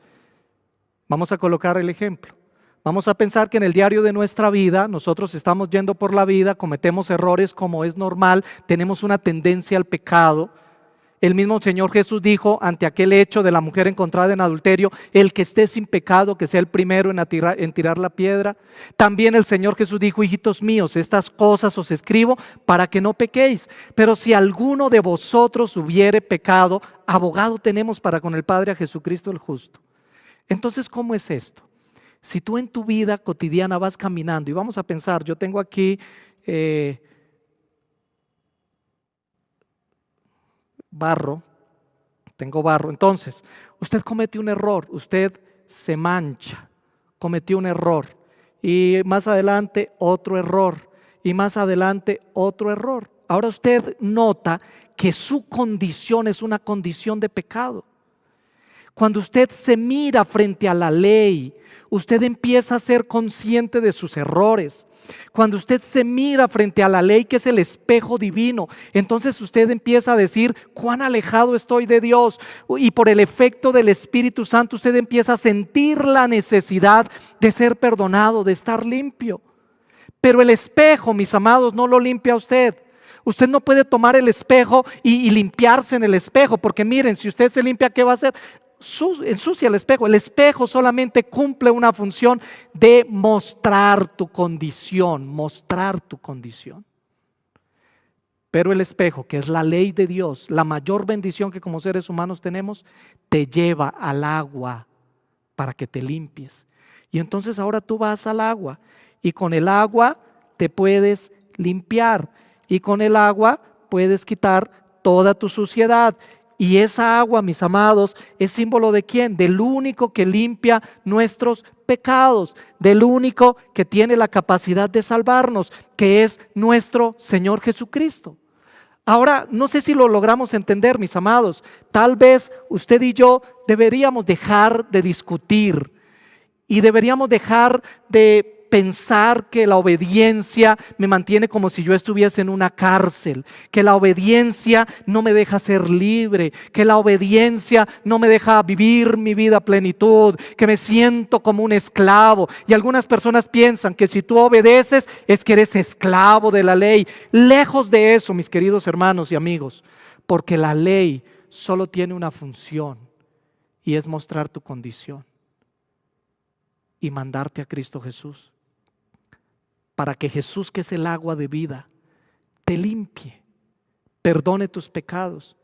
Vamos a colocar el ejemplo. Vamos a pensar que en el diario de nuestra vida nosotros estamos yendo por la vida, cometemos errores como es normal, tenemos una tendencia al pecado. El mismo Señor Jesús dijo ante aquel hecho de la mujer encontrada en adulterio: el que esté sin pecado, que sea el primero en tirar la piedra. También el Señor Jesús dijo: hijitos míos, estas cosas os escribo para que no pequéis. Pero si alguno de vosotros hubiere pecado, abogado tenemos para con el Padre, a Jesucristo el justo. Entonces, ¿cómo es esto? Si tú en tu vida cotidiana vas caminando y vamos a pensar, yo tengo aquí barro, tengo barro, entonces usted comete un error, usted se mancha, cometió un error y más adelante otro error y más adelante otro error. Ahora usted nota que su condición es una condición de pecado. Cuando usted se mira frente a la ley, usted empieza a ser consciente de sus errores. Cuando usted se mira frente a la ley, que es el espejo divino, entonces usted empieza a decir: cuán alejado estoy de Dios. Y por el efecto del Espíritu Santo usted empieza a sentir la necesidad de ser perdonado, de estar limpio. Pero el espejo, mis amados, no lo limpia a usted. Usted no puede tomar el espejo y limpiarse en el espejo, porque miren, si usted se limpia, ¿qué va a hacer? Ensucia el espejo. El espejo solamente cumple una función de mostrar tu condición, mostrar tu condición. Pero el espejo, que es la ley de Dios, la mayor bendición que como seres humanos tenemos, te lleva al agua para que te limpies. Y entonces ahora tú vas al agua y con el agua te puedes limpiar y con el agua puedes quitar toda tu suciedad. Y esa agua, mis amados, es símbolo ¿de quién? Del único que limpia nuestros pecados, del único que tiene la capacidad de salvarnos, que es nuestro Señor Jesucristo. Ahora, no sé si lo logramos entender, mis amados. Tal vez usted y yo deberíamos dejar de discutir y deberíamos dejar de pensar que la obediencia me mantiene como si yo estuviese en una cárcel, que la obediencia no me deja ser libre, que la obediencia no me deja vivir mi vida a plenitud, que me siento como un esclavo. Y algunas personas piensan que si tú obedeces es que eres esclavo de la ley. Lejos de eso, mis queridos hermanos y amigos, porque la ley solo tiene una función y es mostrar tu condición y mandarte a Cristo Jesús, para que Jesús, que es el agua de vida, te limpie, perdone tus pecados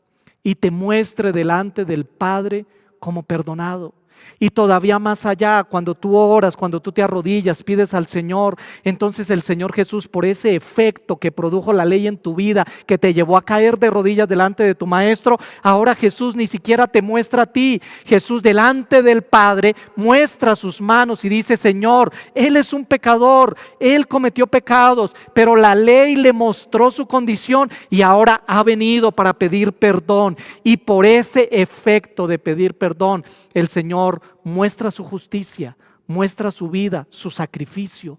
y te muestre delante del Padre como perdonado. Y todavía más allá, cuando tú oras, cuando tú te arrodillas, pides al Señor, entonces el Señor Jesús, por ese efecto que produjo la ley en tu vida, que te llevó a caer de rodillas delante de tu Maestro, ahora Jesús ni siquiera te muestra a ti. Jesús delante del Padre muestra sus manos y dice: Señor, Él es un pecador, Él cometió pecados, pero la ley le mostró su condición y ahora ha venido para pedir perdón. Y por ese efecto de pedir perdón, el Señor muestra su justicia, muestra su vida, su sacrificio.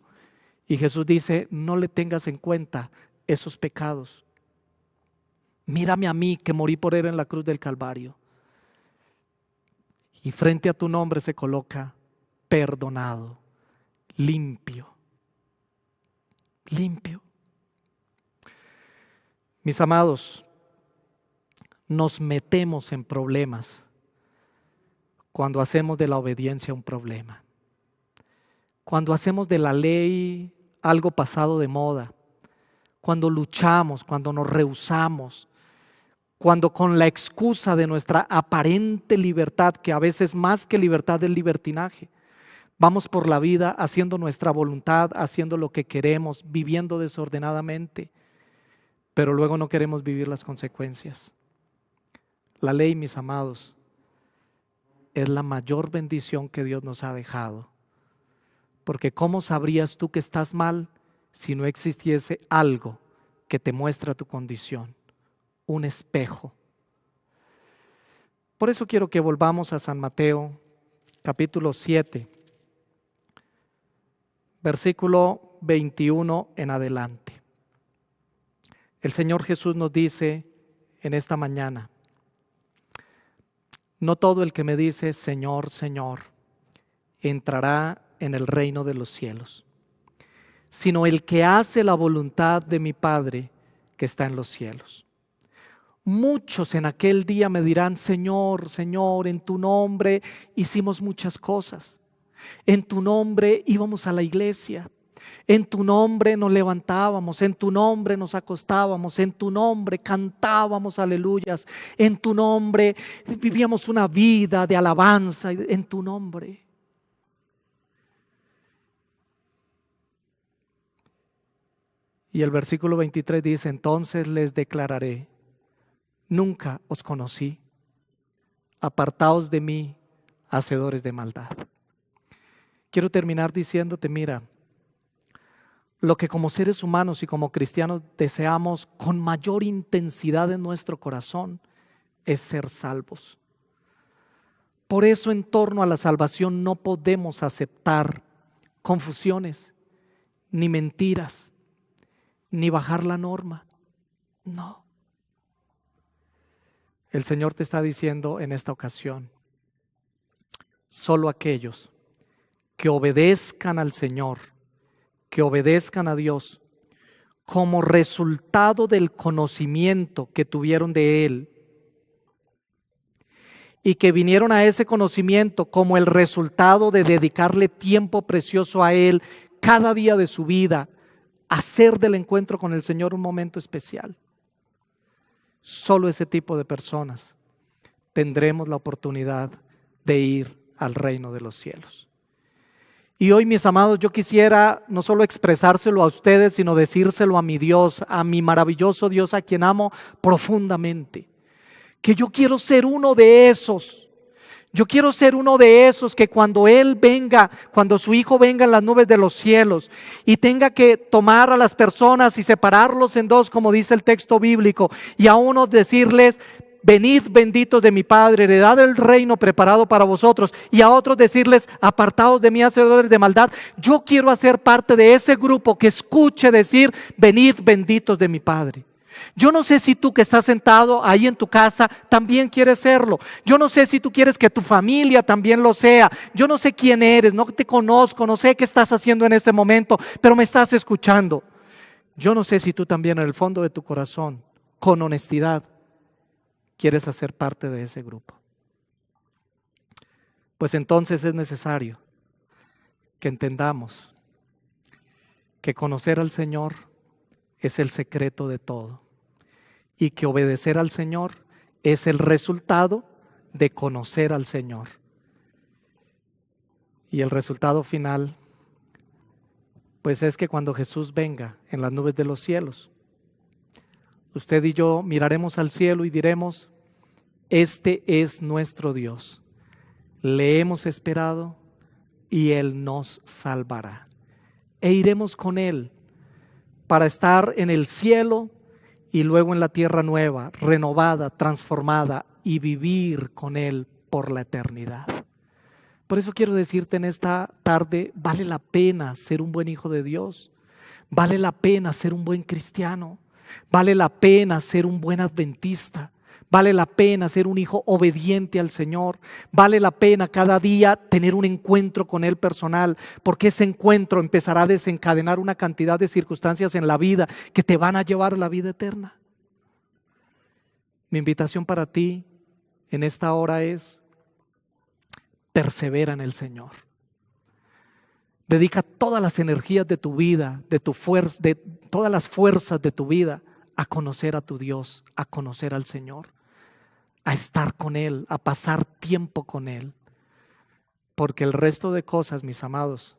Y Jesús dice: no le tengas en cuenta esos pecados. Mírame a mí, que morí por él en la cruz del Calvario. Y frente a tu nombre se coloca: perdonado, limpio, limpio. Mis amados, nos metemos en problemas cuando hacemos de la obediencia un problema, cuando hacemos de la ley algo pasado de moda, cuando luchamos, cuando nos rehusamos, cuando con la excusa de nuestra aparente libertad, que a veces más que libertad es libertinaje, vamos por la vida haciendo nuestra voluntad, haciendo lo que queremos, viviendo desordenadamente, pero luego no queremos vivir las consecuencias. La ley, mis amados, es la mayor bendición que Dios nos ha dejado. Porque ¿cómo sabrías tú que estás mal si no existiese algo que te muestra tu condición, un espejo. Por eso quiero que volvamos a San Mateo, capítulo 7, versículo 21 en adelante. El Señor Jesús nos dice en esta mañana: no todo el que me dice Señor, Señor, entrará en el reino de los cielos, sino el que hace la voluntad de mi Padre que está en los cielos. Muchos en aquel día me dirán: Señor, Señor, en tu nombre hicimos muchas cosas. En tu nombre íbamos a la iglesia. En tu nombre nos levantábamos, en tu nombre nos acostábamos, en tu nombre cantábamos aleluyas, en tu nombre vivíamos una vida de alabanza, en tu nombre. Y el versículo 23 dice: entonces les declararé: nunca os conocí, apartaos de mí, hacedores de maldad. Quiero terminar diciéndote: mira, lo que como seres humanos y como cristianos deseamos con mayor intensidad en nuestro corazón es ser salvos. Por eso, en torno a la salvación no podemos aceptar confusiones, ni mentiras, ni bajar la norma. No. El Señor te está diciendo en esta ocasión: solo aquellos que obedezcan al Señor, que obedezcan a Dios, como resultado del conocimiento que tuvieron de Él, y que vinieron a ese conocimiento como el resultado de dedicarle tiempo precioso a Él cada día de su vida, hacer del encuentro con el Señor un momento especial. Solo ese tipo de personas tendremos la oportunidad de ir al reino de los cielos. Y hoy, mis amados, yo quisiera no solo expresárselo a ustedes, sino decírselo a mi Dios, a mi maravilloso Dios, a quien amo profundamente. Que yo quiero ser uno de esos. Yo quiero ser uno de esos que cuando Él venga, cuando su Hijo venga en las nubes de los cielos y tenga que tomar a las personas y separarlos en dos, como dice el texto bíblico, y a unos decirles: venid benditos de mi Padre, heredad el reino preparado para vosotros, y a otros decirles: apartaos de mí, hacedores de maldad. Yo quiero hacer parte de ese grupo que escuche decir: venid benditos de mi Padre. Yo no sé si tú que estás sentado ahí en tu casa también quieres serlo. Yo no sé si tú quieres que tu familia también lo sea. Yo no sé quién eres, no te conozco, no sé qué estás haciendo en este momento, pero me estás escuchando. Yo no sé si tú también en el fondo de tu corazón, con honestidad, quieres hacer parte de ese grupo. Pues entonces es necesario que entendamos que conocer al Señor es el secreto de todo y que obedecer al Señor es el resultado de conocer al Señor. Y el resultado final, pues es que cuando Jesús venga en las nubes de los cielos, usted y yo miraremos al cielo y diremos: este es nuestro Dios, le hemos esperado y Él nos salvará. E iremos con Él para estar en el cielo y luego en la tierra nueva, renovada, transformada, y vivir con Él por la eternidad. Por eso quiero decirte en esta tarde: vale la pena ser un buen hijo de Dios, vale la pena ser un buen cristiano, vale la pena ser un buen adventista, vale la pena ser un hijo obediente al Señor, vale la pena cada día tener un encuentro con Él personal, porque ese encuentro empezará a desencadenar una cantidad de circunstancias en la vida que te van a llevar a la vida eterna. Mi invitación para ti en esta hora es: persevera en el Señor. Dedica todas las energías de tu vida, de tu fuerza, de todas las fuerzas de tu vida a conocer a tu Dios, a conocer al Señor, a estar con Él, a pasar tiempo con Él. Porque el resto de cosas, mis amados,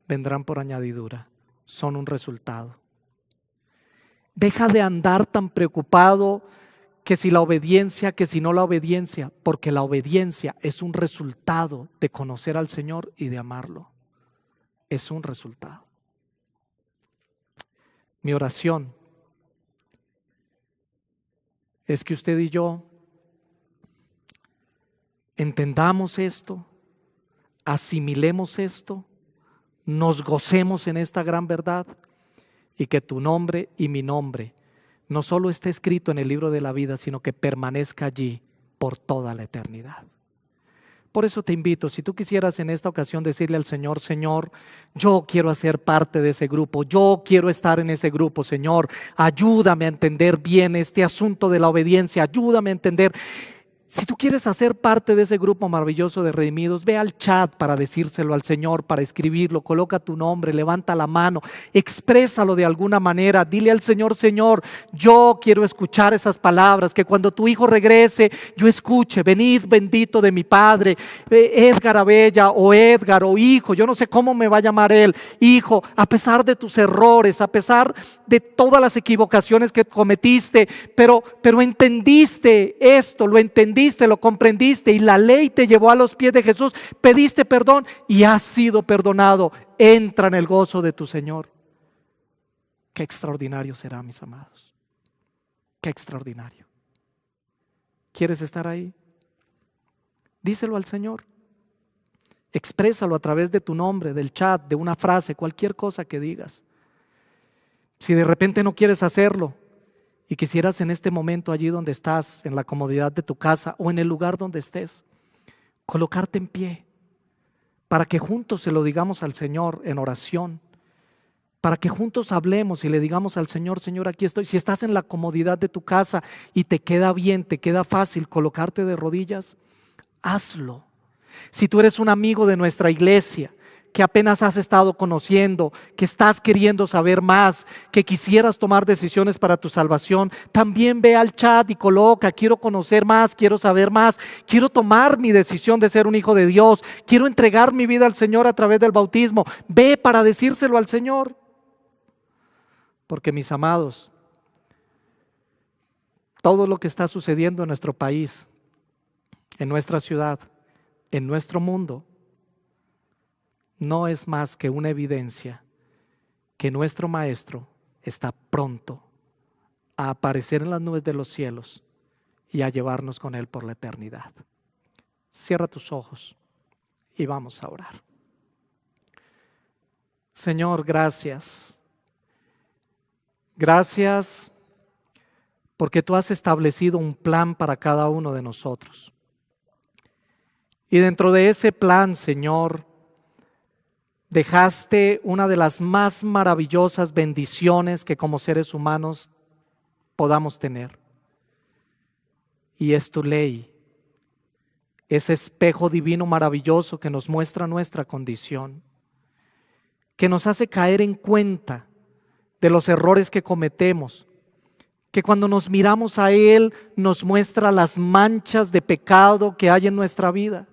vendrán por añadidura, son un resultado. Deja de andar tan preocupado que si la obediencia, que si no la obediencia, porque la obediencia es un resultado de conocer al Señor y de amarlo. Es un resultado. Mi oración es que usted y yo entendamos esto, asimilemos esto, nos gocemos en esta gran verdad y que tu nombre y mi nombre no solo esté escrito en el libro de la vida, sino que permanezca allí por toda la eternidad. Por eso te invito, si tú quisieras en esta ocasión decirle al Señor: Señor, yo quiero hacer parte de ese grupo, yo quiero estar en ese grupo, Señor, ayúdame a entender bien este asunto de la obediencia, ayúdame a entender. Si tú quieres hacer parte de ese grupo maravilloso de redimidos, ve al chat para decírselo al Señor, para escribirlo, coloca tu nombre, levanta la mano, exprésalo de alguna manera, dile al Señor: Señor, yo quiero escuchar esas palabras, que cuando tu hijo regrese, yo escuche: venid bendito de mi Padre, Edgar Abella, o Edgar, o hijo, yo no sé cómo me va a llamar él, hijo, a pesar de tus errores, a pesar de todas las equivocaciones que cometiste, pero entendiste esto, lo entendiste, lo comprendiste y la ley te llevó a los pies de Jesús, pediste perdón y has sido perdonado. Entra en el gozo de tu Señor. Qué extraordinario será, mis amados. Qué extraordinario. ¿Quieres estar ahí? Díselo al Señor. Exprésalo a través de tu nombre, del chat, de una frase, cualquier cosa que digas. Si de repente no quieres hacerlo y quisieras en este momento, allí donde estás, en la comodidad de tu casa o en el lugar donde estés, colocarte en pie para que juntos se lo digamos al Señor en oración, para que juntos hablemos y le digamos al Señor: Señor, aquí estoy. Si estás en la comodidad de tu casa y te queda bien, te queda fácil colocarte de rodillas, hazlo. Si tú eres un amigo de nuestra iglesia, que apenas has estado conociendo, que estás queriendo saber más, que quisieras tomar decisiones para tu salvación, también ve al chat y coloca: quiero conocer más, quiero saber más, quiero tomar mi decisión de ser un hijo de Dios, quiero entregar mi vida al Señor a través del bautismo. Ve para decírselo al Señor. Porque, mis amados, todo lo que está sucediendo en nuestro país, en nuestra ciudad, en nuestro mundo, no es más que una evidencia que nuestro Maestro está pronto a aparecer en las nubes de los cielos y a llevarnos con Él por la eternidad. Cierra tus ojos y vamos a orar. Señor, gracias. Gracias porque tú has establecido un plan para cada uno de nosotros. Y dentro de ese plan, Señor, dejaste una de las más maravillosas bendiciones que como seres humanos podamos tener. Y es tu ley, ese espejo divino maravilloso que nos muestra nuestra condición, que nos hace caer en cuenta de los errores que cometemos, que cuando nos miramos a Él nos muestra las manchas de pecado que hay en nuestra vida.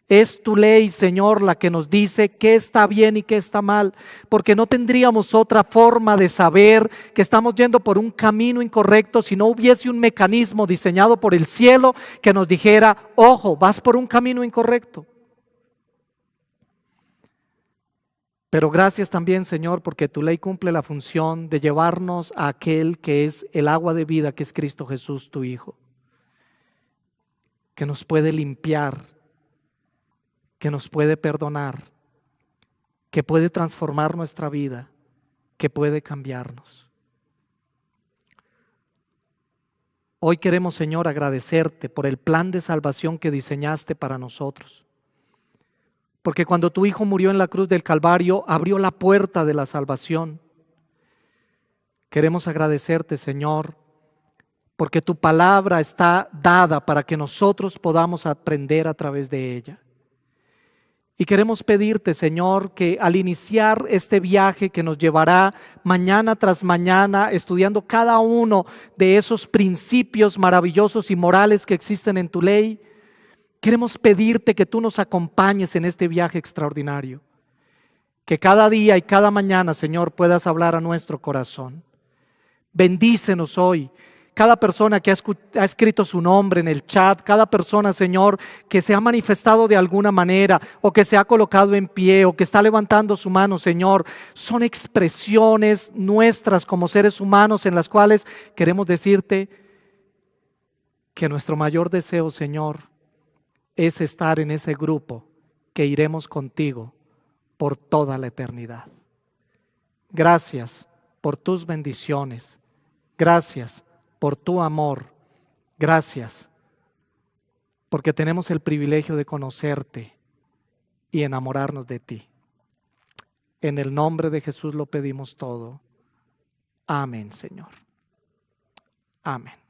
Es tu ley, Señor, la que nos dice qué está bien y qué está mal, porque no tendríamos otra forma de saber que estamos yendo por un camino incorrecto si no hubiese un mecanismo diseñado por el cielo que nos dijera: ojo, vas por un camino incorrecto. Pero gracias también, Señor, porque tu ley cumple la función de llevarnos a aquel que es el agua de vida, que es Cristo Jesús, tu Hijo, que nos puede limpiar, que nos puede perdonar, que puede transformar nuestra vida, que puede cambiarnos. Hoy queremos, Señor, agradecerte por el plan de salvación que diseñaste para nosotros. Porque cuando tu Hijo murió en la cruz del Calvario, abrió la puerta de la salvación. Queremos agradecerte, Señor, porque tu palabra está dada para que nosotros podamos aprender a través de ella. Y queremos pedirte, Señor, que al iniciar este viaje que nos llevará mañana tras mañana, estudiando cada uno de esos principios maravillosos y morales que existen en tu ley, queremos pedirte que tú nos acompañes en este viaje extraordinario. Que cada día y cada mañana, Señor, puedas hablar a nuestro corazón. Bendícenos hoy. cada persona que ha escrito su nombre en el chat, cada persona, Señor, que se ha manifestado de alguna manera o que se ha colocado en pie o que está levantando su mano, Señor, son expresiones nuestras como seres humanos en las cuales queremos decirte que nuestro mayor deseo, Señor, es estar en ese grupo que iremos contigo por toda la eternidad. Gracias por tus bendiciones. Gracias por tu amor. Gracias porque tenemos el privilegio de conocerte y enamorarnos de ti. En el nombre de Jesús lo pedimos todo. Amén, Señor. Amén.